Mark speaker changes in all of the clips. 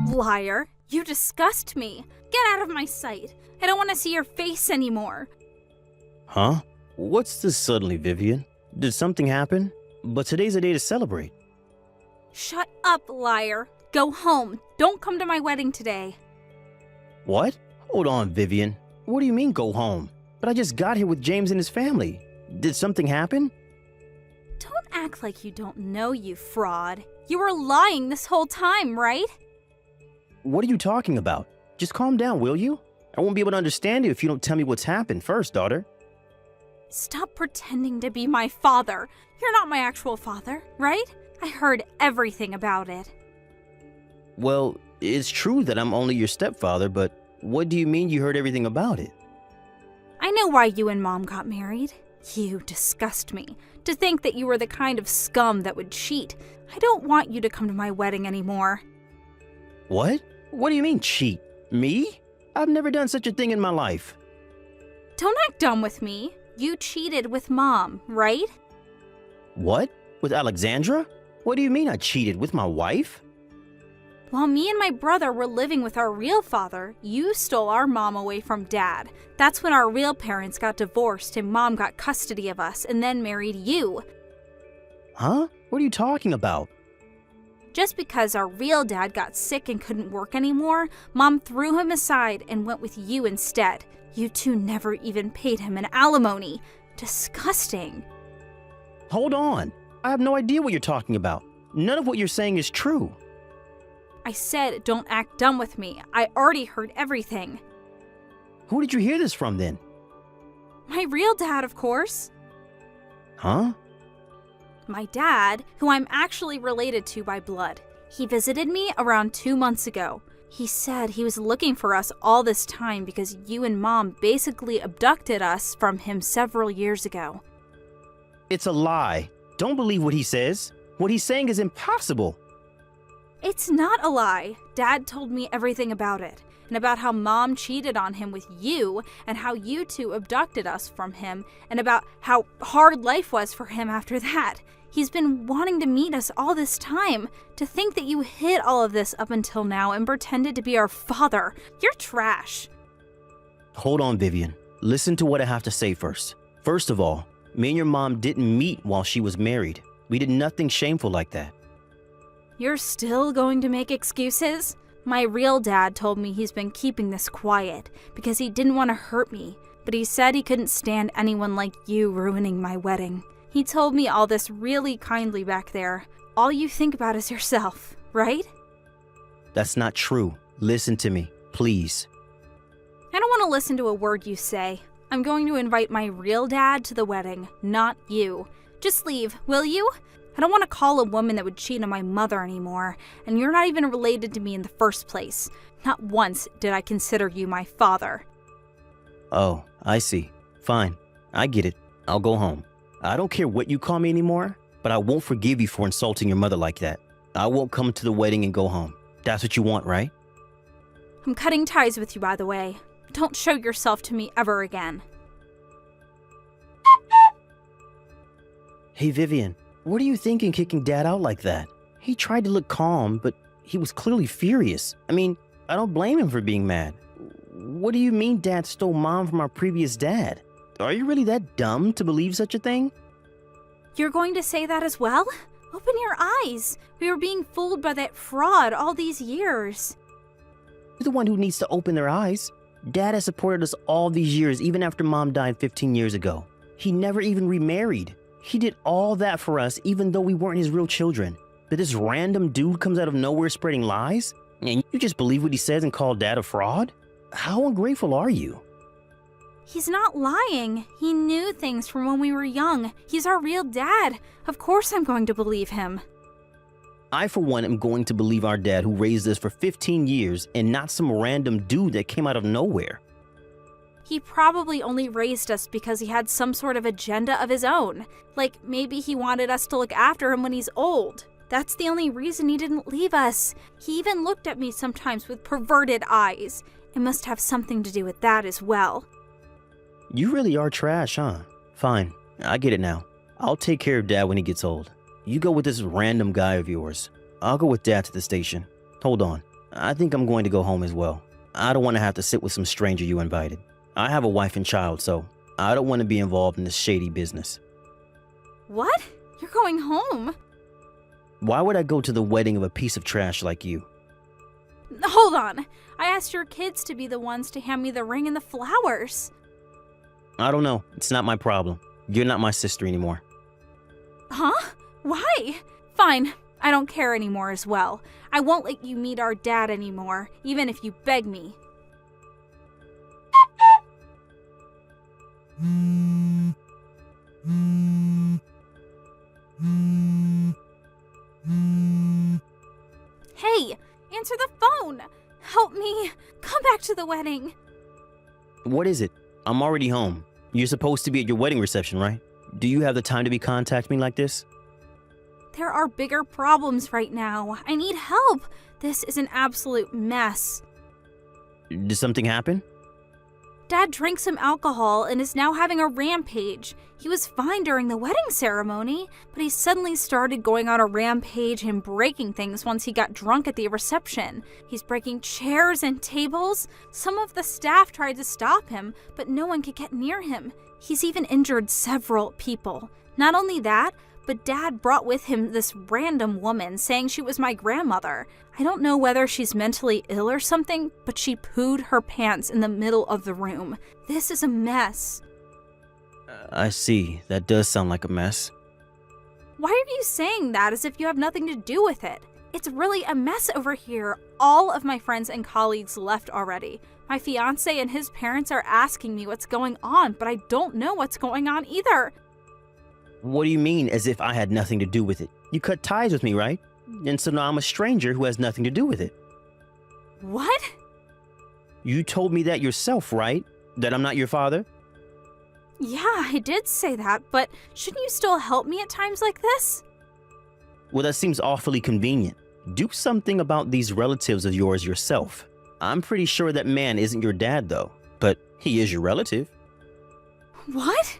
Speaker 1: Liar, you disgust me. Get out of my sight. I don't want to see your face anymore.
Speaker 2: Huh? What's this suddenly, Vivian? Did something happen? But today's a day to celebrate.
Speaker 1: Shut up, liar. Go home. Don't come to my wedding today.
Speaker 2: What? Hold on, Vivian. What do you mean go home? But I just got here with James and his family. Did something happen?
Speaker 1: Don't act like you don't know, you fraud. You were lying this whole time, right?
Speaker 2: What are you talking about? Just calm down, will you? I won't be able to understand you if you don't tell me what's happened first, daughter.
Speaker 1: Stop pretending to be my father. You're not my actual father, right? I heard everything about it.
Speaker 2: Well, it's true that I'm only your stepfather, but what do you mean you heard everything about it?
Speaker 1: I know why you and Mom got married. You disgust me. To think that you were the kind of scum that would cheat. I don't want you to come to my wedding anymore.
Speaker 2: What? What do you mean cheat? Me? I've never done such a thing in my life.
Speaker 1: Don't act dumb with me. You cheated with Mom, right?
Speaker 2: What? With Alexandra? What do you mean I cheated with my wife?
Speaker 1: While me and my brother were living with our real father, you stole our mom away from Dad. That's when our real parents got divorced and Mom got custody of us and then married you.
Speaker 2: Huh? What are you talking about?
Speaker 1: Just because our real dad got sick and couldn't work anymore, Mom threw him aside and went with you instead. You two never even paid him an alimony. Disgusting.
Speaker 2: Hold on. I have no idea what you're talking about. None of what you're saying is true.
Speaker 1: I said don't act dumb with me. I already heard everything.
Speaker 2: Who did you hear this from then?
Speaker 1: My real dad, of course.
Speaker 2: Huh?
Speaker 1: My dad, who I'm actually related to by blood. He visited me around 2 months ago. He said he was looking for us all this time because you and Mom basically abducted us from him several years ago.
Speaker 2: It's a lie. Don't believe what he says. What he's saying is impossible.
Speaker 1: It's not a lie. Dad told me everything about it, and about how Mom cheated on him with you, and how you two abducted us from him, and about how hard life was for him after that. He's been wanting to meet us all this time. To think that you hid all of this up until now and pretended to be our father. You're trash.
Speaker 2: Hold on, Vivian. Listen to what I have to say first. First of all, me and your mom didn't meet while she was married. We did nothing shameful like that.
Speaker 1: You're still going to make excuses? My real dad told me he's been keeping this quiet because he didn't want to hurt me, but he said he couldn't stand anyone like you ruining my wedding. He told me all this really kindly back there. All you think about is yourself, right?
Speaker 2: That's not true. Listen to me, please.
Speaker 1: I don't want to listen to a word you say. I'm going to invite my real dad to the wedding, not you. Just leave, will you? I don't want to call a woman that would cheat on my mother anymore, and you're not even related to me in the first place. Not once did I consider you my father.
Speaker 2: Oh, I see. Fine. I get it. I'll go home. I don't care what you call me anymore, but I won't forgive you for insulting your mother like that. I won't come to the wedding and go home. That's what you want, right?
Speaker 1: I'm cutting ties with you, by the way. Don't show yourself to me ever again.
Speaker 2: Hey, Vivian, what are you thinking kicking Dad out like that? He tried to look calm, but he was clearly furious. I mean, I don't blame him for being mad. What do you mean Dad stole Mom from our previous dad? Are you really that dumb to believe such a thing?
Speaker 1: You're going to say that as well? Open your eyes. We were being fooled by that fraud all these years.
Speaker 2: You're the one who needs to open their eyes. Dad has supported us all these years, even after Mom died 15 years ago. He never even remarried. He did all that for us, even though we weren't his real children. But this random dude comes out of nowhere spreading lies? And you just believe what he says and call Dad a fraud? How ungrateful are you?
Speaker 1: He's not lying. He knew things from when we were young. He's our real dad. Of course I'm going to believe him.
Speaker 2: I, for one, am going to believe our dad who raised us for 15 years and not some random dude that came out of nowhere.
Speaker 1: He probably only raised us because he had some sort of agenda of his own. Like, maybe he wanted us to look after him when he's old. That's the only reason he didn't leave us. He even looked at me sometimes with perverted eyes. It must have something to do with that as well.
Speaker 2: You really are trash, huh? Fine, I get it now. I'll take care of Dad when he gets old. You go with this random guy of yours. I'll go with Dad to the station. Hold on, I think I'm going to go home as well. I don't want to have to sit with some stranger you invited. I have a wife and child, so I don't want to be involved in this shady business.
Speaker 1: What? You're going home?
Speaker 2: Why would I go to the wedding of a piece of trash like you?
Speaker 1: Hold on. I asked your kids to be the ones to hand me the ring and the flowers.
Speaker 2: I don't know. It's not my problem. You're not my sister anymore.
Speaker 1: Huh? Why? Fine. I don't care anymore as well. I won't let you meet our dad anymore, even if you beg me. Hey, answer the phone! Help me! Come back to the wedding!
Speaker 2: What is it? I'm already home. You're supposed to be at your wedding reception, right? Do you have the time to be contacting me like this?
Speaker 1: There are bigger problems right now. I need help. This is an absolute mess.
Speaker 2: Did something happen?
Speaker 1: Dad drank some alcohol and is now having a rampage. He was fine during the wedding ceremony, but he suddenly started going on a rampage and breaking things once he got drunk at the reception. He's breaking chairs and tables. Some of the staff tried to stop him, but no one could get near him. He's even injured several people. Not only that, but Dad brought with him this random woman saying she was my grandmother. I don't know whether she's mentally ill or something, but she pooed her pants in the middle of the room. This is a mess.
Speaker 2: I see. That does sound like a mess.
Speaker 1: Why are you saying that as if you have nothing to do with it? It's really a mess over here. All of my friends and colleagues left already. My fiancé and his parents are asking me what's going on, but I don't know what's going on either.
Speaker 2: What do you mean, as if I had nothing to do with it? You cut ties with me, right? And so now I'm a stranger who has nothing to do with it.
Speaker 1: What?
Speaker 2: You told me that yourself, right? That I'm not your father?
Speaker 1: Yeah, I did say that, but shouldn't you still help me at times like this?
Speaker 2: Well, that seems awfully convenient. Do something about these relatives of yours yourself. I'm pretty sure that man isn't your dad, though, but he is your relative.
Speaker 1: What?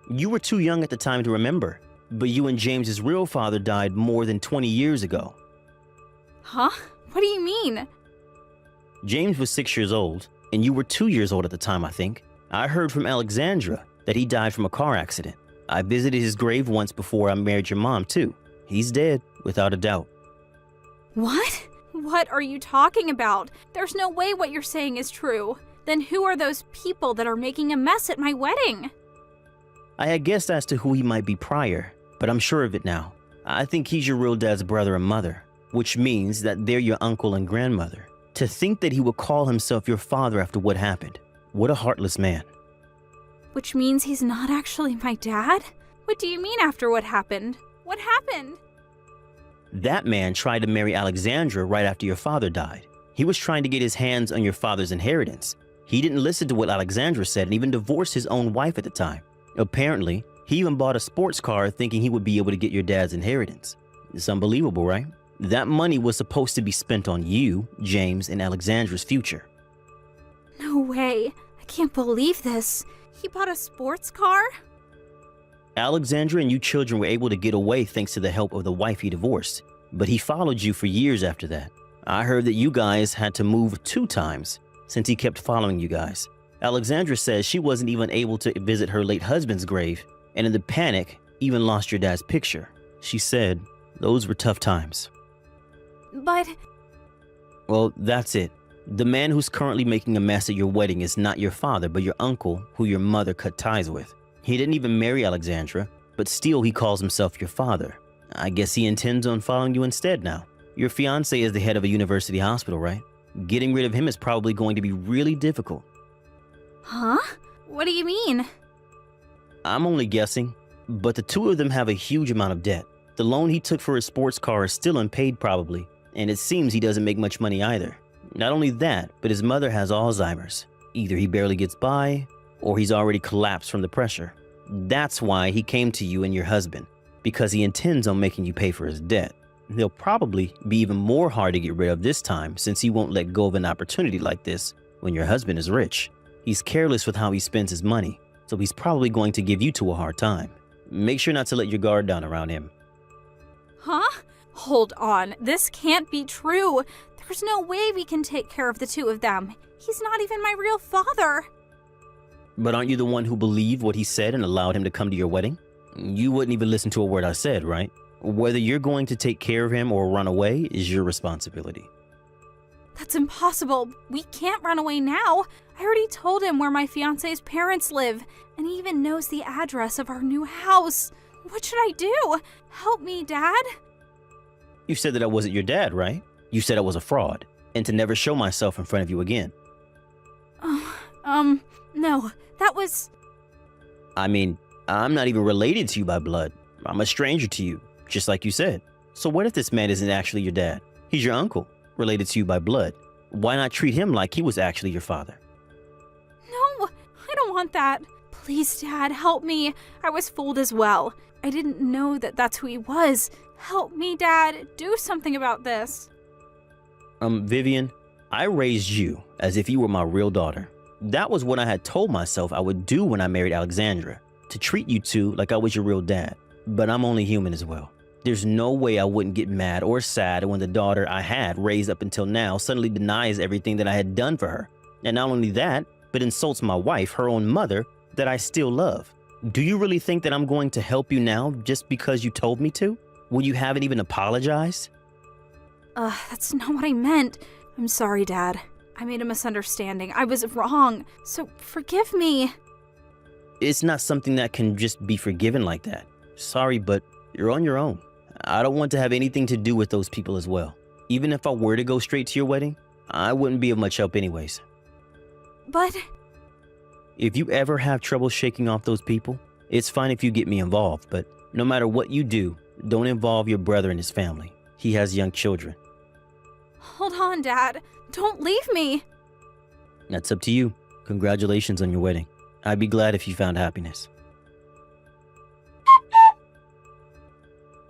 Speaker 2: You were too young at the time to remember, but you and James's real father died more than 20 years ago.
Speaker 1: Huh? What do you mean?
Speaker 2: James was 6 years old, and you were 2 years old at the time, I think. I heard from Alexandra that he died from a car accident. I visited his grave once before I married your mom, too. He's dead, without a doubt.
Speaker 1: What? What are you talking about? There's no way what you're saying is true. Then who are those people that are making a mess at my wedding?
Speaker 2: I had guessed as to who he might be prior, but I'm sure of it now. I think he's your real dad's brother and mother, which means that they're your uncle and grandmother. To think that he would call himself your father after what happened. What a heartless man.
Speaker 1: Which means he's not actually my dad? What do you mean after what happened? What happened?
Speaker 2: That man tried to marry Alexandra right after your father died. He was trying to get his hands on your father's inheritance. He didn't listen to what Alexandra said and even divorced his own wife at the time. Apparently, he even bought a sports car thinking he would be able to get your dad's inheritance. It's unbelievable, right? That money was supposed to be spent on you, James, and Alexandra's future.
Speaker 1: No way. I can't believe this. He bought a sports car?
Speaker 2: Alexandra and you children were able to get away thanks to the help of the wife he divorced, but he followed you for years after that. I heard that you guys had to move 2 times since he kept following you guys. Alexandra says she wasn't even able to visit her late husband's grave, and in the panic, even lost your dad's picture. She said those were tough times.
Speaker 1: But...
Speaker 2: Well, that's it. The man who's currently making a mess at your wedding is not your father, but your uncle, who your mother cut ties with. He didn't even marry Alexandra, but still he calls himself your father. I guess he intends on following you instead now. Your fiancé is the head of a university hospital, right? Getting rid of him is probably going to be really difficult.
Speaker 1: Huh? What do you mean?
Speaker 2: I'm only guessing, but the two of them have a huge amount of debt. The loan he took for his sports car is still unpaid probably, and it seems he doesn't make much money either. Not only that, but his mother has Alzheimer's. Either he barely gets by, or he's already collapsed from the pressure. That's why he came to you and your husband, because he intends on making you pay for his debt. He'll probably be even more hard to get rid of this time since he won't let go of an opportunity like this when your husband is rich. He's careless with how he spends his money, so he's probably going to give you two a hard time. Make sure not to let your guard down around him.
Speaker 1: Huh? Hold on. This can't be true. There's no way we can take care of the two of them. He's not even my real father.
Speaker 2: But aren't you the one who believed what he said and allowed him to come to your wedding? You wouldn't even listen to a word I said, right? Whether you're going to take care of him or run away is your responsibility.
Speaker 1: That's impossible. We can't run away now. I already told him where my fiancé's parents live, and he even knows the address of our new house. What should I do? Help me, Dad.
Speaker 2: You said that I wasn't your dad, right? You said I was a fraud, and to never show myself in front of you again.
Speaker 1: No, that was...
Speaker 2: I mean, I'm not even related to you by blood. I'm a stranger to you, just like you said. So what if this man isn't actually your dad? He's your uncle, related to you by blood. Why not treat him like he was actually your father?
Speaker 1: No, I don't want that. Please, Dad, help me. I was fooled as well. I didn't know that that's who he was. Help me, Dad. Do something about this.
Speaker 2: Vivian, I raised you as if you were my real daughter. That was what I had told myself I would do when I married Alexandra, to treat you two like I was your real dad. But I'm only human as well. There's no way I wouldn't get mad or sad when the daughter I had raised up until now suddenly denies everything that I had done for her. And not only that, but insults my wife, her own mother, that I still love. Do you really think that I'm going to help you now just because you told me to? When you haven't even apologized?
Speaker 1: That's not what I meant. I'm sorry, Dad. I made a misunderstanding. I was wrong. So forgive me.
Speaker 2: It's not something that can just be forgiven like that. Sorry, but you're on your own. I don't want to have anything to do with those people as well. Even if I were to go straight to your wedding, I wouldn't be of much help anyways.
Speaker 1: But...
Speaker 2: If you ever have trouble shaking off those people, it's fine if you get me involved, but no matter what you do, don't involve your brother and his family. He has young children.
Speaker 1: Hold on, Dad. Don't leave me.
Speaker 2: That's up to you. Congratulations on your wedding. I'd be glad if you found happiness.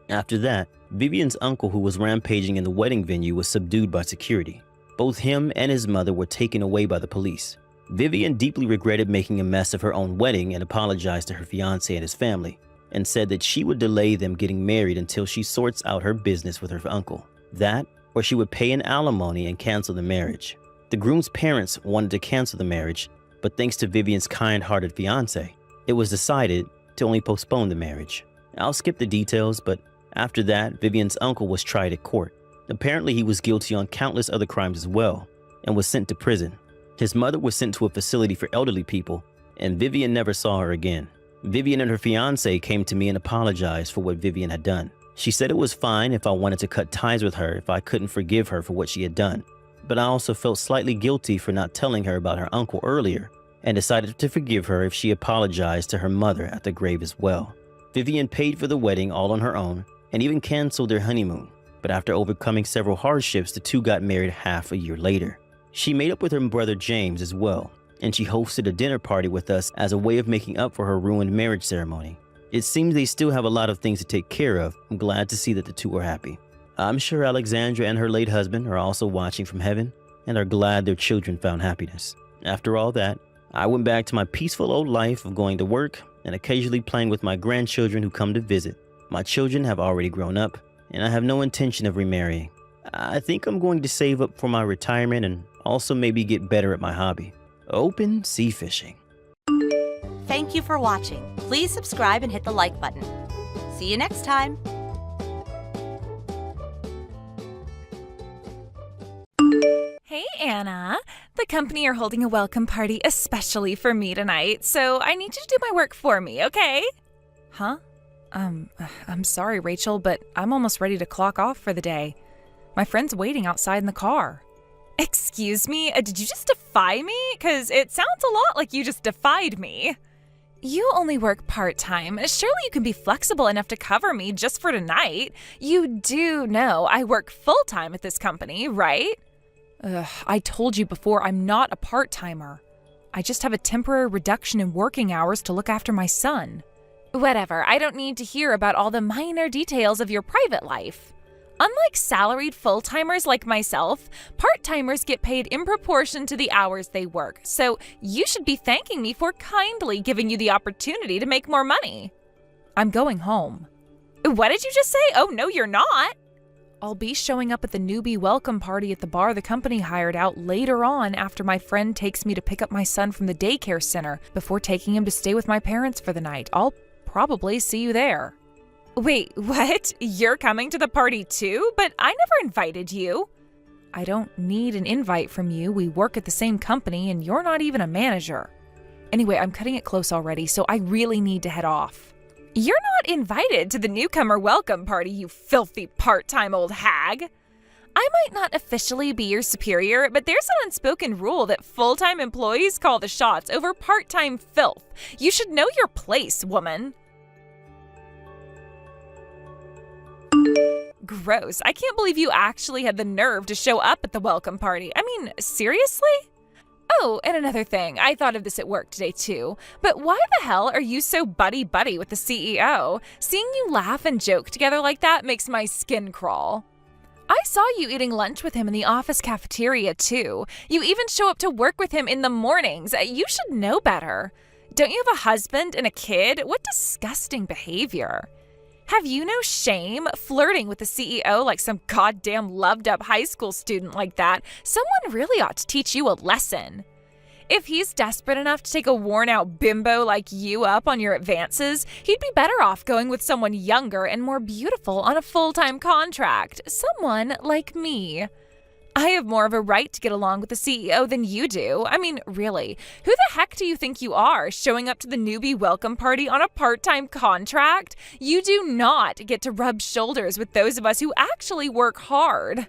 Speaker 2: After that, Vivian's uncle, who was rampaging in the wedding venue, was subdued by security. Both him and his mother were taken away by the police. Vivian deeply regretted making a mess of her own wedding and apologized to her fiancé and his family, and said that she would delay them getting married until she sorts out her business with her uncle. That, or she would pay an alimony and cancel the marriage. The groom's parents wanted to cancel the marriage, but thanks to Vivian's kind-hearted fiancé, it was decided to only postpone the marriage. I'll skip the details, but after that, Vivian's uncle was tried at court. Apparently, he was guilty on countless other crimes as well, and was sent to prison. His mother was sent to a facility for elderly people, and Vivian never saw her again. Vivian and her fiancé came to me and apologized for what Vivian had done. She said it was fine if I wanted to cut ties with her if I couldn't forgive her for what she had done. But I also felt slightly guilty for not telling her about her uncle earlier, and decided to forgive her if she apologized to her mother at the grave as well. Vivian paid for the wedding all on her own, and even canceled their honeymoon. But after overcoming several hardships, the two got married half a year later. She made up with her brother James as well, and she hosted a dinner party with us as a way of making up for her ruined marriage ceremony. It seems they still have a lot of things to take care of. I'm glad to see that the two are happy. I'm sure Alexandra and her late husband are also watching from heaven and are glad their children found happiness. After all that, I went back to my peaceful old life of going to work and occasionally playing with my grandchildren who come to visit. My children have already grown up, and I have no intention of remarrying. I think I'm going to save up for my retirement and also maybe get better at my hobby, open sea fishing.
Speaker 3: Thank you for watching. Please subscribe and hit the like button. See you next time.
Speaker 4: Hey, Anna. The company are holding a welcome party especially for me tonight, so I need you to do my work for me, okay? Huh? I'm sorry, Rachel, but I'm almost ready to clock off for the day. My friend's waiting outside in the car. Excuse me? Did you just defy me? 'Cause it sounds a lot like you just defied me. You only work part-time. Surely you can be flexible enough to cover me just for tonight. You do know I work full-time at this company, right? I told you before I'm not a part-timer. I just have a temporary reduction in working hours to look after my son. Whatever, I don't need to hear about all the minor details of your private life. Unlike salaried full-timers like myself, part-timers get paid in proportion to the hours they work, so you should be thanking me for kindly giving you the opportunity to make more money. I'm going home. What did you just say? Oh, no, you're not. I'll be showing up at the newbie welcome party at the bar the company hired out later on after my friend takes me to pick up my son from the daycare center before taking him to stay with my parents for the night. I'll probably see you there. Wait, what? You're coming to the party too? But I never invited you. I don't need an invite from you. We work at the same company and you're not even a manager. Anyway, I'm cutting it close already, so I really need to head off. You're not invited to the newcomer welcome party, you filthy part-time old hag. I might not officially be your superior, but there's an unspoken rule that full-time employees call the shots over part-time filth. You should know your place, woman. Gross. I can't believe you actually had the nerve to show up at the welcome party. I mean, seriously? Oh, and another thing, I thought of this at work today too, but why the hell are you so buddy-buddy with the CEO? Seeing you laugh and joke together like that makes my skin crawl. I saw you eating lunch with him in the office cafeteria too. You even show up to work with him in the mornings. You should know better. Don't you have a husband and a kid? What disgusting behavior. Have you no shame flirting with the CEO like some goddamn loved-up high school student like that? Someone really ought to teach you a lesson. If he's desperate enough to take a worn-out bimbo like you up on your advances, he'd be better off going with someone younger and more beautiful on a full-time contract. Someone like me. I have more of a right to get along with the CEO than you do. I mean, really, who the heck do you think you are, showing up to the newbie welcome party on a part-time contract? You do not get to rub shoulders with those of us who actually work hard.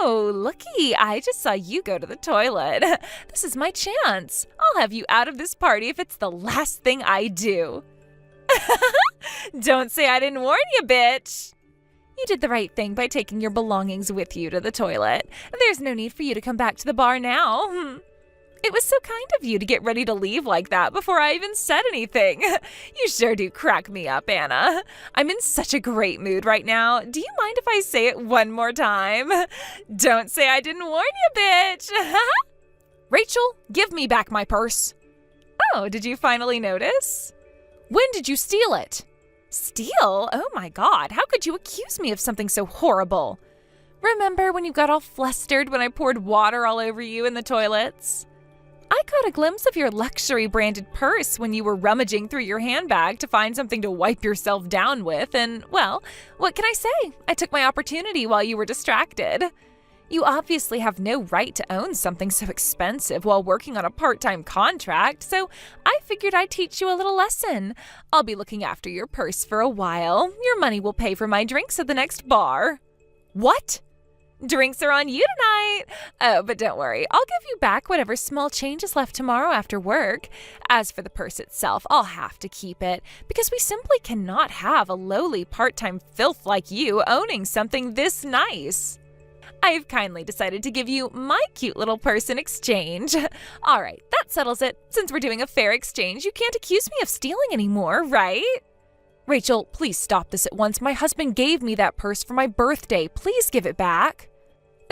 Speaker 4: Oh, looky, I just saw you go to the toilet. This is my chance. I'll have you out of this party if it's the last thing I do. Don't say I didn't warn you, bitch. You did the right thing by taking your belongings with you to the toilet. There's no need for you to come back to the bar now. It was so kind of you to get ready to leave like that before I even said anything. You sure do crack me up, Anna. I'm in such a great mood right now. Do you mind if I say it one more time? Don't say I didn't warn you, bitch. Rachel, give me back my purse. Oh, did you finally notice? When did you steal it? Steal? Oh my God, how could you accuse me of something so horrible? Remember when you got all flustered when I poured water all over you in the toilets? I caught a glimpse of your luxury branded purse when you were rummaging through your handbag to find something to wipe yourself down with, and, well, what can I say? I took my opportunity while you were distracted. You obviously have no right to own something so expensive while working on a part-time contract, so I figured I'd teach you a little lesson. I'll be looking after your purse for a while. Your money will pay for my drinks at the next bar. What? Drinks are on you tonight. Oh, but don't worry. I'll give you back whatever small change is left tomorrow after work. As for the purse itself, I'll have to keep it because we simply cannot have a lowly part-time filth like you owning something this nice. I've kindly decided to give you my cute little purse in exchange. All right, that settles it. Since we're doing a fair exchange, you can't accuse me of stealing anymore, right? Rachel, please stop this at once. My husband gave me that purse for my birthday. Please give it back.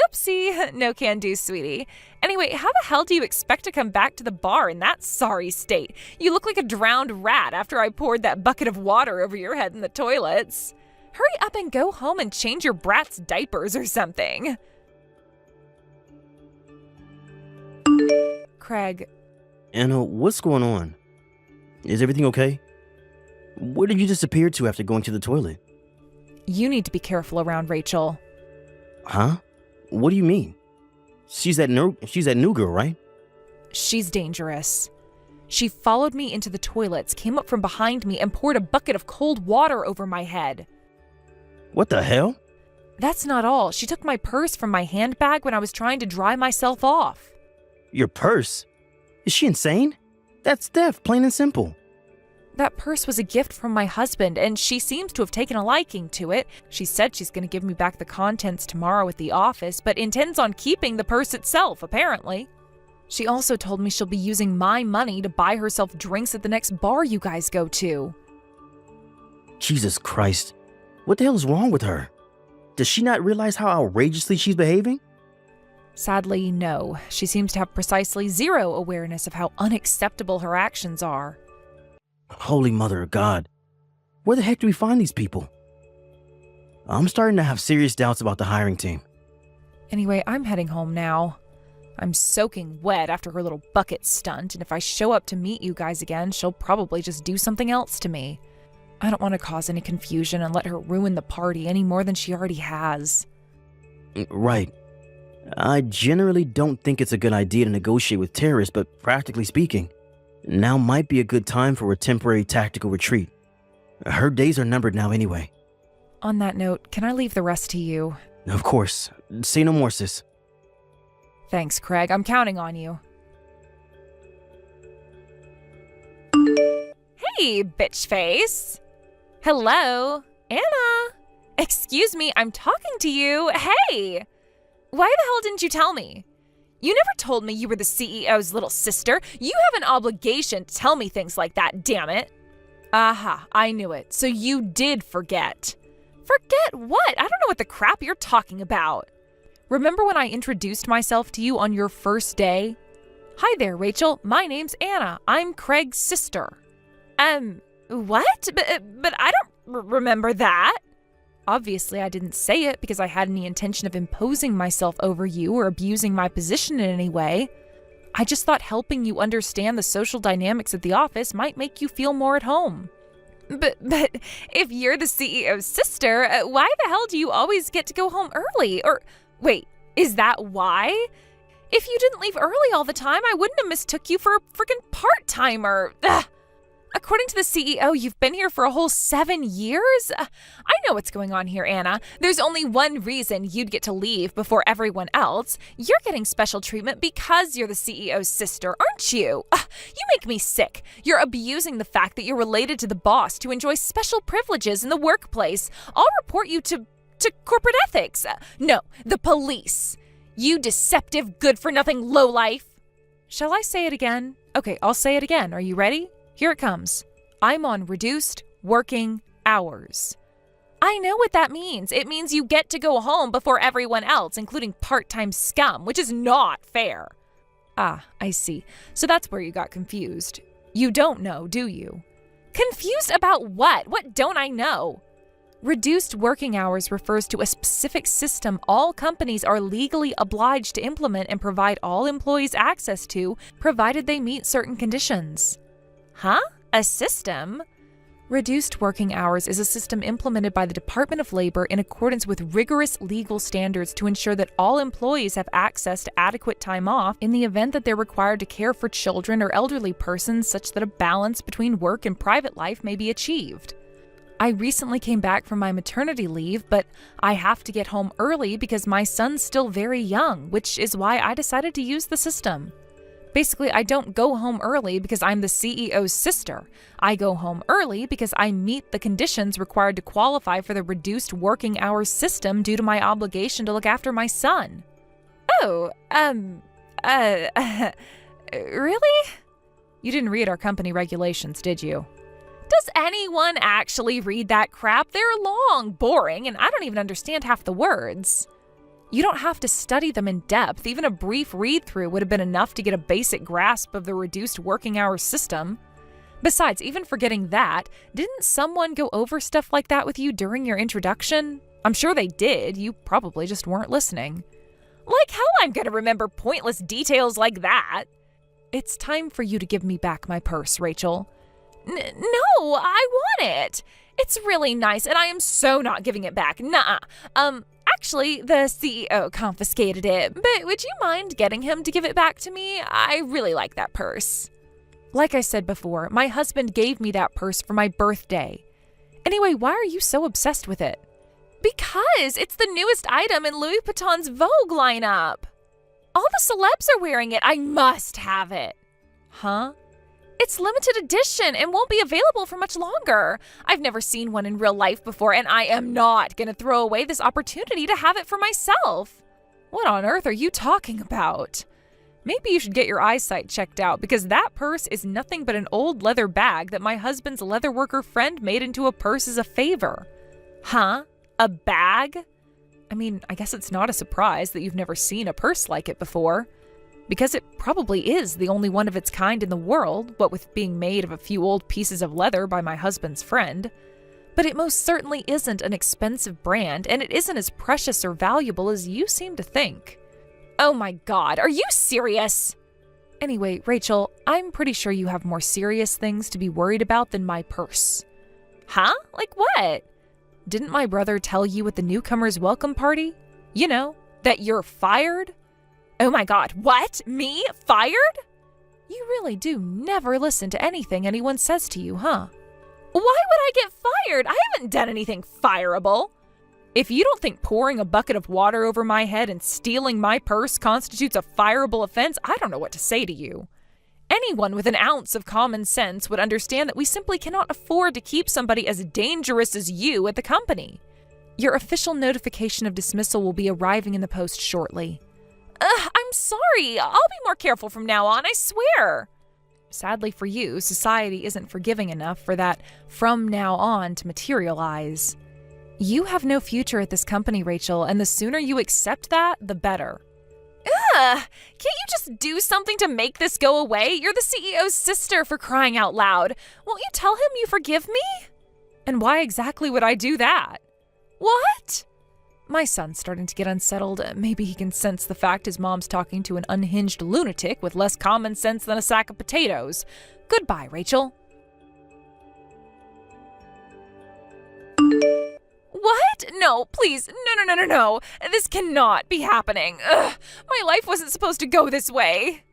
Speaker 4: Oopsie, no can do, sweetie. Anyway, how the hell do you expect to come back to the bar in that sorry state? You look like a drowned rat after I poured that bucket of water over your head in the toilets. Hurry up and go home and change your brat's diapers or something. Craig.
Speaker 2: Anna, what's going on? Is everything okay? Where did you disappear to after going to the toilet?
Speaker 4: You need to be careful around Rachel.
Speaker 2: Huh? What do you mean? She's that new girl, right?
Speaker 4: She's dangerous. She followed me into the toilets, came up from behind me, and poured a bucket of cold water over my head.
Speaker 2: What the hell?
Speaker 4: That's not all. She took my purse from my handbag when I was trying to dry myself off.
Speaker 2: Your purse? Is she insane? That's theft, plain and simple.
Speaker 4: That purse was a gift from my husband, and she seems to have taken a liking to it. She said she's going to give me back the contents tomorrow at the office, but intends on keeping the purse itself, apparently. She also told me she'll be using my money to buy herself drinks at the next bar you guys go to.
Speaker 2: Jesus Christ. What the hell is wrong with her? Does she not realize how outrageously she's behaving?
Speaker 4: Sadly, no. She seems to have precisely zero awareness of how unacceptable her actions are.
Speaker 2: Holy Mother of God. Where the heck do we find these people? I'm starting to have serious doubts about the hiring team.
Speaker 4: Anyway, I'm heading home now. I'm soaking wet after her little bucket stunt, and if I show up to meet you guys again, she'll probably just do something else to me. I don't want to cause any confusion and let her ruin the party any more than she already has.
Speaker 2: Right. I generally don't think it's a good idea to negotiate with terrorists, but practically speaking, now might be a good time for a temporary tactical retreat. Her days are numbered now anyway.
Speaker 4: On that note, can I leave the rest to you?
Speaker 2: Of course. Say no more, sis.
Speaker 4: Thanks, Craig. I'm counting on you. Hey, bitch face. Hello, Anna. Excuse me, I'm talking to you. Hey! Why the hell didn't you tell me? You never told me you were the CEO's little sister. You have an obligation to tell me things like that, damn it. Aha, I knew it. So you did forget. Forget what? I don't know what the crap you're talking about. Remember when I introduced myself to you on your first day? Hi there, Rachel. My name's Anna. I'm Craig's sister. What? But I don't remember that. Obviously, I didn't say it because I had any intention of imposing myself over you or abusing my position in any way. I just thought helping you understand the social dynamics at the office might make you feel more at home. But if you're the CEO's sister, why the hell do you always get to go home early? Or, wait, is that why? If you didn't leave early all the time, I wouldn't have mistook you for a freaking part-timer. Ugh. According to the CEO, you've been here for a whole 7 years? I know what's going on here, Anna. There's only one reason you'd get to leave before everyone else. You're getting special treatment because you're the CEO's sister, aren't you? You make me sick. You're abusing the fact that you're related to the boss to enjoy special privileges in the workplace. I'll report you to corporate ethics. No, the police. You deceptive, good-for-nothing lowlife. Shall I say it again? Okay, I'll say it again. Are you ready? Here it comes. I'm on reduced working hours. I know what that means. It means you get to go home before everyone else, including part-time scum, which is not fair. Ah, I see. So that's where you got confused. You don't know, do you? Confused about what? What don't I know? Reduced working hours refers to a specific system all companies are legally obliged to implement and provide all employees access to, provided they meet certain conditions. Huh? A system? Reduced working hours is a system implemented by the Department of Labor in accordance with rigorous legal standards to ensure that all employees have access to adequate time off in the event that they're required to care for children or elderly persons such that a balance between work and private life may be achieved. I recently came back from my maternity leave, but I have to get home early because my son's still very young, which is why I decided to use the system. Basically, I don't go home early because I'm the CEO's sister. I go home early because I meet the conditions required to qualify for the reduced working hours system due to my obligation to look after my son. Oh, really? You didn't read our company regulations, did you? Does anyone actually read that crap? They're long, boring, and I don't even understand half the words. You don't have to study them in depth. Even a brief read-through would have been enough to get a basic grasp of the reduced working hours system. Besides, even forgetting that, didn't someone go over stuff like that with you during your introduction? I'm sure they did. You probably just weren't listening. Like hell I'm gonna remember pointless details like that. It's time for you to give me back my purse, Rachel. No, I want it. It's really nice, and I am so not giving it back. Nuh-uh. Actually, the CEO confiscated it, but would you mind getting him to give it back to me? I really like that purse. Like I said before, my husband gave me that purse for my birthday. Anyway, why are you so obsessed with it? Because it's the newest item in Louis Vuitton's Vogue lineup. All the celebs are wearing it. I must have it. Huh? It's limited edition and won't be available for much longer. I've never seen one in real life before, and I am not going to throw away this opportunity to have it for myself. What on earth are you talking about? Maybe you should get your eyesight checked out, because that purse is nothing but an old leather bag that my husband's leatherworker friend made into a purse as a favor. Huh? A bag? I mean, I guess it's not a surprise that you've never seen a purse like it before. Because it probably is the only one of its kind in the world, what with being made of a few old pieces of leather by my husband's friend. But it most certainly isn't an expensive brand, and it isn't as precious or valuable as you seem to think. Oh my God, are you serious? Anyway, Rachel, I'm pretty sure you have more serious things to be worried about than my purse. Huh? Like what? Didn't my brother tell you at the newcomers' welcome party? You know, that you're fired? Oh my God, what? Me? Fired? You really do never listen to anything anyone says to you, huh? Why would I get fired? I haven't done anything fireable. If you don't think pouring a bucket of water over my head and stealing my purse constitutes a fireable offense, I don't know what to say to you. Anyone with an ounce of common sense would understand that we simply cannot afford to keep somebody as dangerous as you at the company. Your official notification of dismissal will be arriving in the post shortly. I'm sorry. I'll be more careful from now on, I swear. Sadly for you, society isn't forgiving enough for that from now on to materialize. You have no future at this company, Rachel, and the sooner you accept that, the better. Can't you just do something to make this go away? You're the CEO's sister, for crying out loud. Won't you tell him you forgive me? And why exactly would I do that? What? My son's starting to get unsettled. Maybe he can sense the fact his mom's talking to an unhinged lunatic with less common sense than a sack of potatoes. Goodbye, Rachel. What? No, please. No. This cannot be happening. My life wasn't supposed to go this way.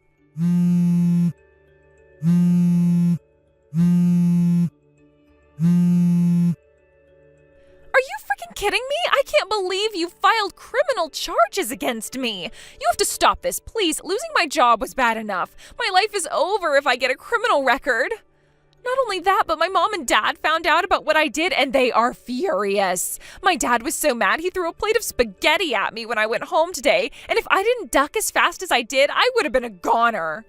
Speaker 4: Are you freaking kidding me? I can't believe you filed criminal charges against me. You have to stop this, please. Losing my job was bad enough. My life is over if I get a criminal record. Not only that, but my mom and dad found out about what I did, and they are furious. My dad was so mad he threw a plate of spaghetti at me when I went home today, and if I didn't duck as fast as I did, I would have been a goner.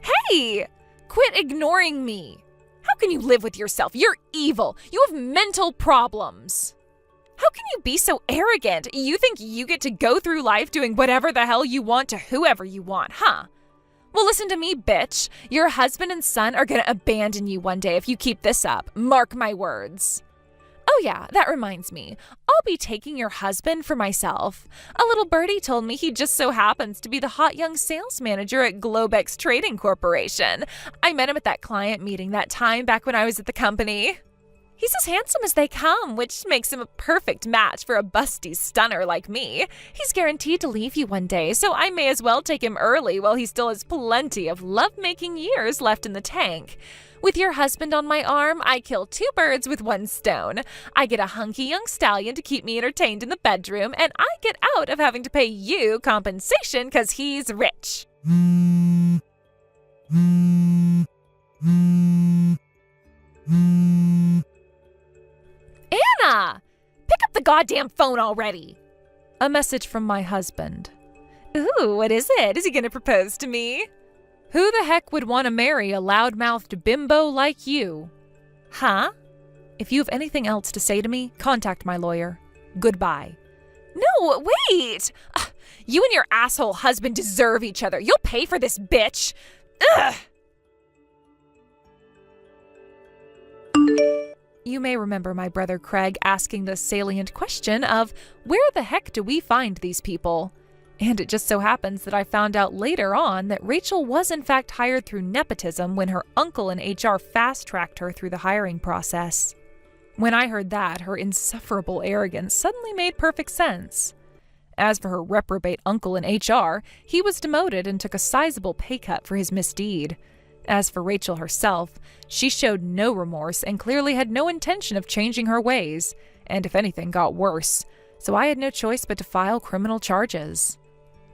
Speaker 4: Hey! Quit ignoring me. How can you live with yourself? You're evil. You have mental problems. How can you be so arrogant? You think you get to go through life doing whatever the hell you want to whoever you want, huh? Well, listen to me, bitch. Your husband and son are gonna abandon you one day if you keep this up. Mark my words. Oh yeah, that reminds me. I'll be taking your husband for myself. A little birdie told me he just so happens to be the hot young sales manager at Globex Trading Corporation. I met him at that client meeting that time back when I was at the company. He's as handsome as they come, which makes him a perfect match for a busty stunner like me. He's guaranteed to leave you one day, so I may as well take him early while he still has plenty of love-making years left in the tank. With your husband on my arm, I kill 2 birds with 1 stone. I get a hunky young stallion to keep me entertained in the bedroom, and I get out of having to pay you compensation because he's rich. Anna! Pick up the goddamn phone already! A message from my husband. Ooh, what is it? Is he gonna propose to me? Who the heck would want to marry a loud-mouthed bimbo like you? Huh? If you have anything else to say to me, contact my lawyer. Goodbye. No, wait! You and your asshole husband deserve each other. You'll pay for this, bitch! Ugh! You may remember my brother Craig asking the salient question of, where the heck do we find these people? And it just so happens that I found out later on that Rachel was in fact hired through nepotism when her uncle in HR fast-tracked her through the hiring process. When I heard that, her insufferable arrogance suddenly made perfect sense. As for her reprobate uncle in HR, he was demoted and took a sizable pay cut for his misdeed. As for Rachel herself, she showed no remorse and clearly had no intention of changing her ways, and if anything got worse, so I had no choice but to file criminal charges.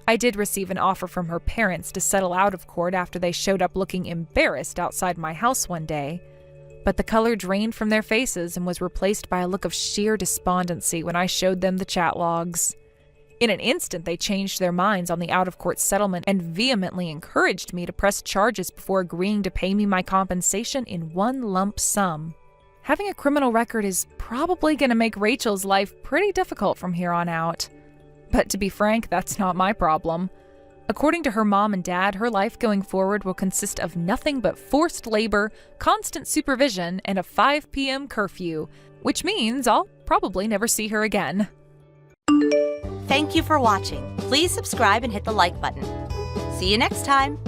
Speaker 4: I did receive an offer from her parents to settle out of court after they showed up looking embarrassed outside my house one day, but the color drained from their faces and was replaced by a look of sheer despondency when I showed them the chat logs. In an instant, they changed their minds on the out-of-court settlement and vehemently encouraged me to press charges before agreeing to pay me my compensation in one lump sum. Having a criminal record is probably going to make Rachel's life pretty difficult from here on out. But to be frank, that's not my problem. According to her mom and dad, her life going forward will consist of nothing but forced labor, constant supervision, and a 5 p.m. curfew, which means I'll probably never see her again.
Speaker 3: Thank you for watching. Please subscribe and hit the like button. See you next time.